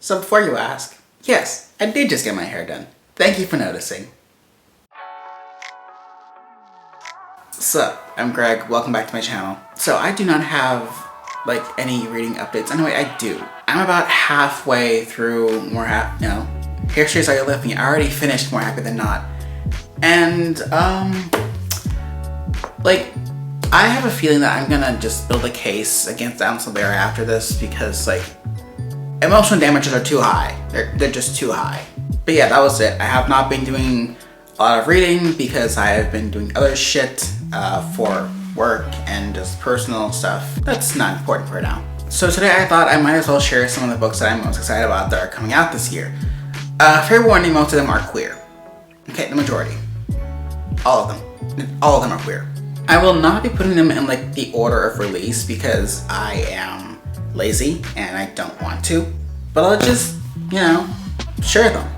So before you ask, yes, I did just get my hair done. Thank you for noticing. Sup, I'm Greg, welcome back to my channel. So I do not have like any reading updates. Anyway, I do. I'm about halfway through Hair Straight Saw You Lift Me. I already finished More Happy Than Not. And like, I have a feeling that I'm gonna just build a case against Adam Silvera after this because like, emotional damages are too high. They're just too high. But yeah, that was it. I have not been doing a lot of reading because I have been doing other shit for work and just personal stuff. That's not important for now. So today I thought I might as well share some of the books that I'm most excited about that are coming out this year. Fair warning, most of them are queer. Okay, the majority. All of them. All of them are queer. I will not be putting them in like the order of release because I am lazy and I don't want to. But I'll just, share them.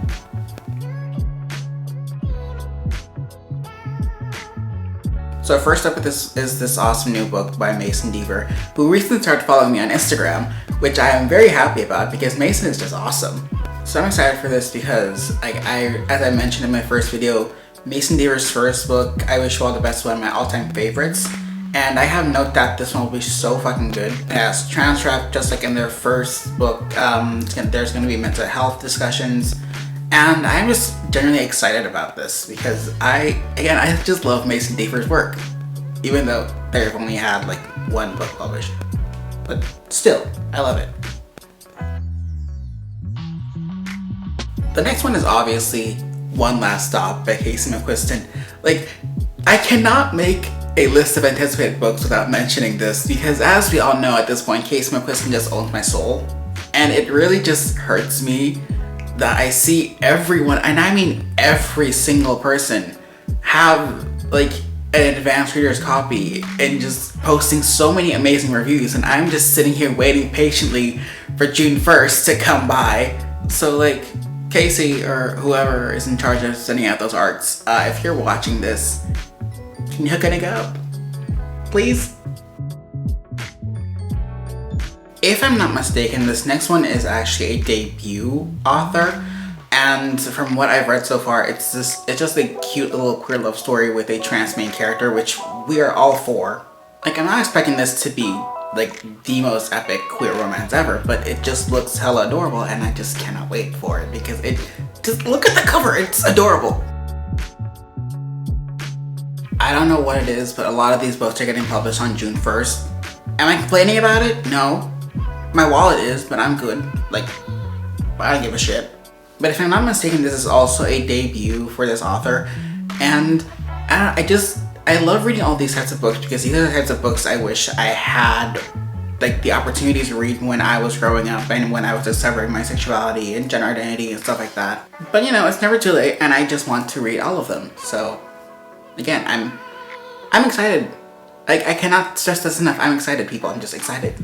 So first up is this awesome new book by Mason Deaver, who recently started following me on Instagram, which I am very happy about because Mason is just awesome. So I'm excited for this because as I mentioned in my first video, Mason Deaver's first book, I Wish You All the Best, is one of my all-time favorites. And I have note that this one will be so fucking good. It has trans rap, just like in their first book. There's going to be mental health discussions. And I'm just generally excited about this because I just love Mason Deaver's work. Even though they've only had like one book published. But still, I love it. The next one is obviously One Last Stop by Casey McQuiston. Like, I cannot make a list of anticipated books without mentioning this because as we all know at this point, Casey McQuiston just owns my soul. And it really just hurts me that I see everyone, and I mean every single person, have like an advanced reader's copy and just posting so many amazing reviews, and I'm just sitting here waiting patiently for June 1st to come by. So like, Casey or whoever is in charge of sending out those arcs, if you're watching this, can you hook a nigga up? Please? If I'm not mistaken, this next one is actually a debut author, and from what I've read so far, it's just a cute little queer love story with a trans main character, which we are all for. Like, I'm not expecting this to be like the most epic queer romance ever, but it just looks hella adorable, and I just cannot wait for it because just look at the cover, it's adorable. I don't know what it is, but a lot of these books are getting published on June 1st. Am I complaining about it? No. My wallet is, but I'm good. Like, I don't give a shit. But if I'm not mistaken, this is also a debut for this author. And I love reading all these types of books because these are the types of books I wish I had like the opportunity to read when I was growing up and when I was discovering my sexuality and gender identity and stuff like that. But it's never too late, and I just want to read all of them. So again, I'm excited. I cannot stress this enough. I'm excited, people. I'm just excited.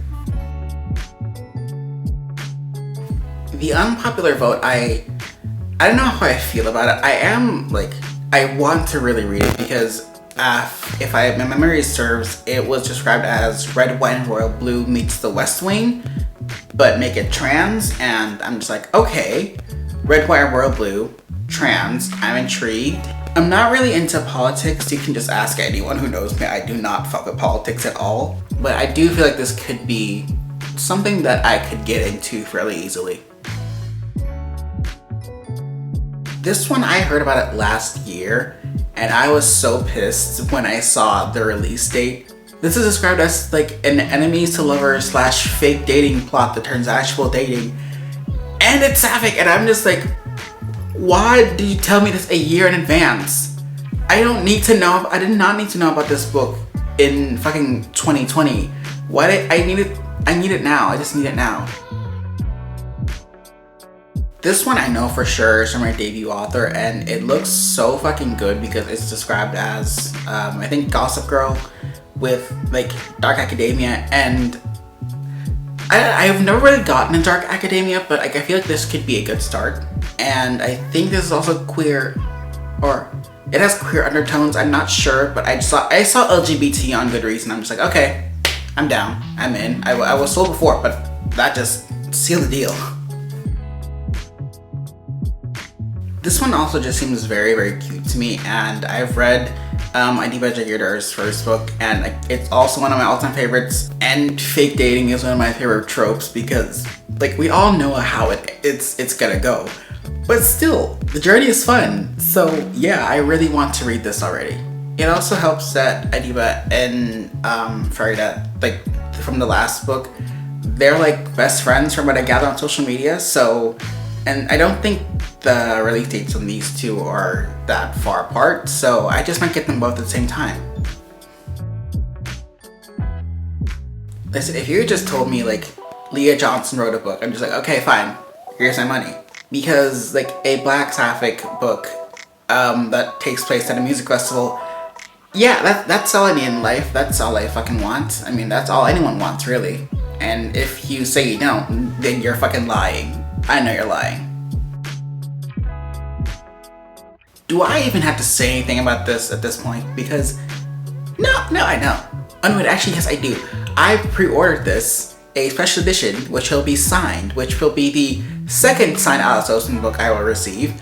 The unpopular vote, I don't know how I feel about it. I want to really read it because if my memory serves, it was described as Red, White, and Royal Blue meets The West Wing, but make it trans, and I'm just like, okay, Red, White, and Royal Blue, trans, I'm intrigued. I'm not really into politics. You can just ask anyone who knows me. I do not fuck with politics at all, but I do feel like this could be something that I could get into fairly easily. This one, I heard about it last year, and I was so pissed when I saw the release date. This is described as like an enemies to lovers / fake dating plot that turns actual dating. And it's sapphic, and I'm just like, why did you tell me this a year in advance? I did not need to know about this book in fucking 2020. I need it now. I just need it now. This one I know for sure is from a debut author, and it looks so fucking good because it's described as, I think, Gossip Girl with like dark academia, and I've never really gotten in dark academia, but like I feel like this could be a good start. And I think this is also queer, or it has queer undertones. I'm not sure, but I saw LGBT on Goodreads, and I'm just like, okay, I'm down, I'm in. I was sold before, but that just sealed the deal. This one also just seems very, very cute to me, and I've read Adiba Jagirdar's first book, and it's also one of my all-time favorites. And fake dating is one of my favorite tropes because, like, we all know how it's gonna go, but still, the journey is fun. So yeah, I really want to read this already. It also helps that Adiba and Farida, like from the last book, they're like best friends from what I gather on social media. So, and I don't think the release dates on these two are that far apart, so I just might get them both at the same time. Listen, if you just told me like Leah Johnson wrote a book, I'm just like, okay, fine, here's my money. Because like a Black Sapphic book that takes place at a music festival, yeah, that's all I need in life. That's all I fucking want. I mean, that's all anyone wants, really. And if you say you don't, then you're fucking lying. I know you're lying. Do I even have to say anything about this at this point? Because, no, I know. Oh no, wait, actually, yes, I do. I pre-ordered this, a special edition, which will be signed, which will be the second signed Alice Oseman book I will receive.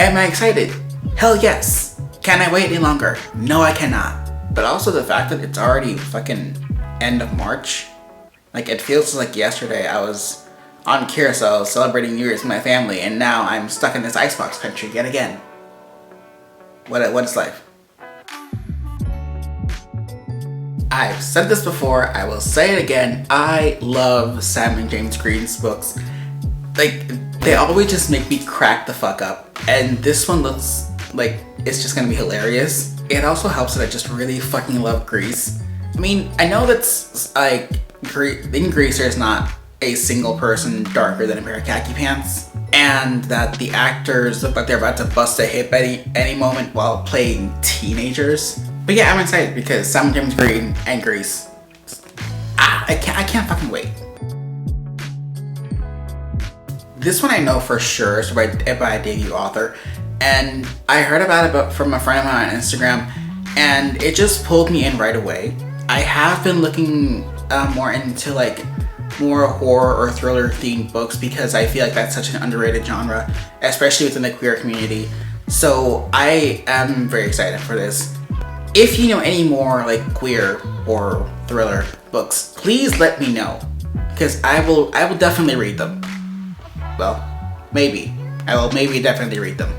Am I excited? Hell yes. Can I wait any longer? No, I cannot. But also the fact that it's already fucking end of March. Like, it feels like yesterday I was on Curacao celebrating New Year's with my family, and now I'm stuck in this icebox country yet again. What is life? I've said this before, I will say it again. I love Sam and James Green's books. Like, they always just make me crack the fuck up. And this one looks like it's just gonna be hilarious. It also helps that I just really fucking love Grease. I mean, I know that's like, in Grease there's not a single person darker than a pair of khaki pants, and that the actors look like they're about to bust a hip any moment while playing teenagers. But yeah, I'm excited because Sam James Green and Grease. I can't fucking wait. This one I know for sure is by a debut author, and I heard about it from a friend of mine on Instagram, and it just pulled me in right away. I have been looking more into like more horror or thriller themed books because I feel like that's such an underrated genre, especially within the queer community. So I am very excited for this. If you know any more like queer or thriller books, please let me know, because I will definitely read them. Well, maybe. I will definitely read them.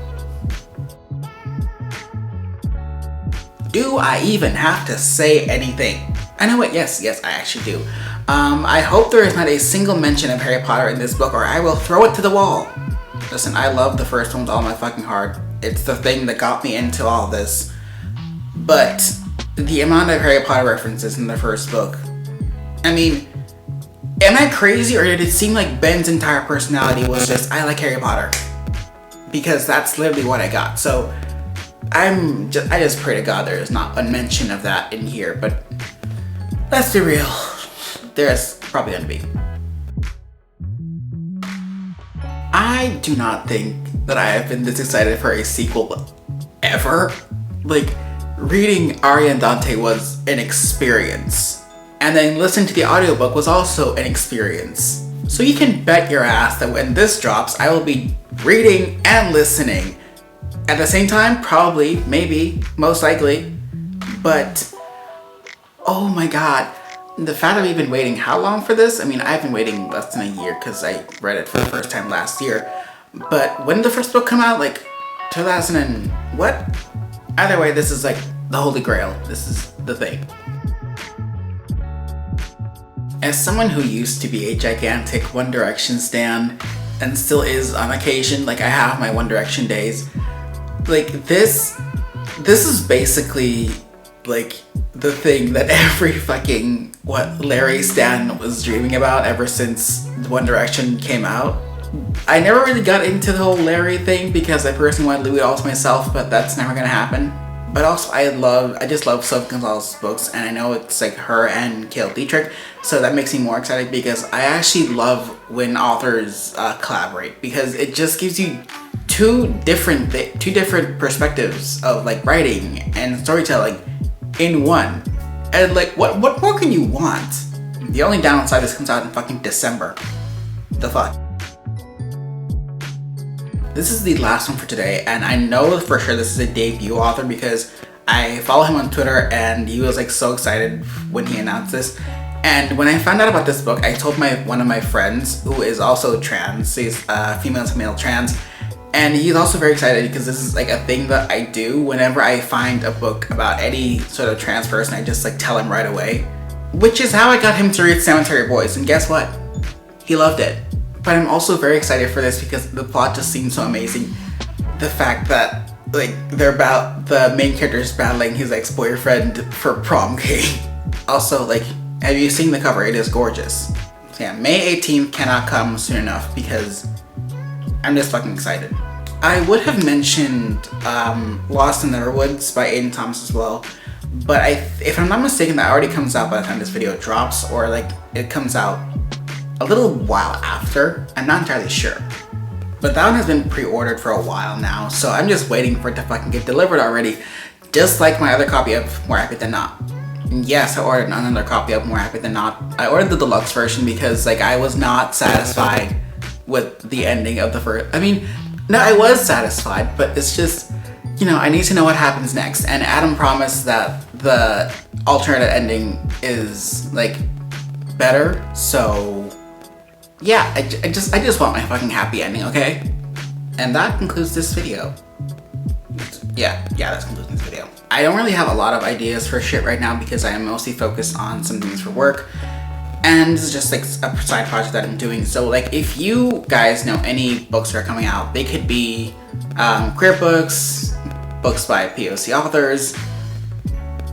Do I even have to say anything? I know what, yes, I actually do. I hope there is not a single mention of Harry Potter in this book, or I will throw it to the wall. Listen, I love the first one with all my fucking heart. It's the thing that got me into all this. But the amount of Harry Potter references in the first book, I mean, am I crazy, or did it seem like Ben's entire personality was just, I like Harry Potter? Because that's literally what I got. So I just pray to God there is not a mention of that in here, but let's be real, there's probably gonna be. I do not think that I have been this excited for a sequel ever. Like, reading Aria and Dante was an experience, and then listening to the audiobook was also an experience. So you can bet your ass that when this drops, I will be reading and listening at the same time, probably, maybe, most likely. But oh my god, the fact that we've been waiting how long for this? I mean, I've been waiting less than a year because I read it for the first time last year. But when did the first book come out? Like 2000 and what? Either way, this is like the holy grail. This is the thing. As someone who used to be a gigantic One Direction stan, and still is on occasion, like I have my One Direction days, like this is basically like the thing that every fucking Larry stan was dreaming about ever since One Direction came out. I never really got into the whole Larry thing because I personally wanted Louis all to myself, but that's never gonna happen. But also I just love Sophie Gonzalez's books, and I know it's like her and Caleb Dietrich, so that makes me more excited because I actually love when authors collaborate, because it just gives you two different perspectives of like writing and storytelling in one. And like what more can you want? The only downside is it comes out in fucking December. The fuck? This is the last one for today, and I know for sure this is a debut author because I follow him on Twitter and he was like so excited when he announced this. And when I found out about this book, I told one of my friends who is also trans, he's female to male trans, and he's also very excited because this is like a thing that I do whenever I find a book about any sort of trans person. I just like tell him right away, which is how I got him to read Cemetery Boys, and guess what? He loved it. But I'm also very excited for this because the plot just seems so amazing. The fact that like the main character is battling his ex-boyfriend for prom king. Also, like, have you seen the cover? It is gorgeous. So yeah, May 18th cannot come soon enough because I'm just fucking excited. I would have mentioned Lost in the Neverwoods by Aiden Thomas as well, but if I'm not mistaken, that already comes out by the time this video drops, or like it comes out a little while after. I'm not entirely sure. But that one has been pre-ordered for a while now, so I'm just waiting for it to fucking get delivered already, just like my other copy of More Happy Than Not. And yes, I ordered another copy of More Happy Than Not. I ordered the deluxe version because like I was not satisfied with the ending of the first. I mean, no, I was satisfied, but it's just, you know, I need to know what happens next. And Adam promised that the alternate ending is like better, so yeah, I just want my fucking happy ending, okay? And that concludes this video. Yeah, that concludes this video. I don't really have a lot of ideas for shit right now because I am mostly focused on some things for work. And this is just like a side project that I'm doing. So like if you guys know any books that are coming out, they could be queer books, books by POC authors,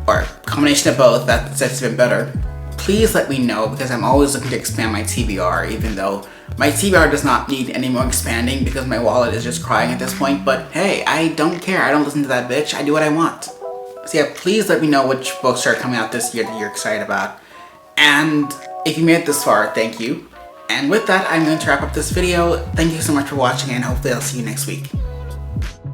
or a combination of both, that's even better. Please let me know because I'm always looking to expand my TBR, even though my TBR does not need any more expanding because my wallet is just crying at this point. But hey, I don't care. I don't listen to that bitch. I do what I want. So yeah, please let me know which books are coming out this year that you're excited about. And if you made it this far, thank you. And with that, I'm going to wrap up this video. Thank you so much for watching, and hopefully I'll see you next week.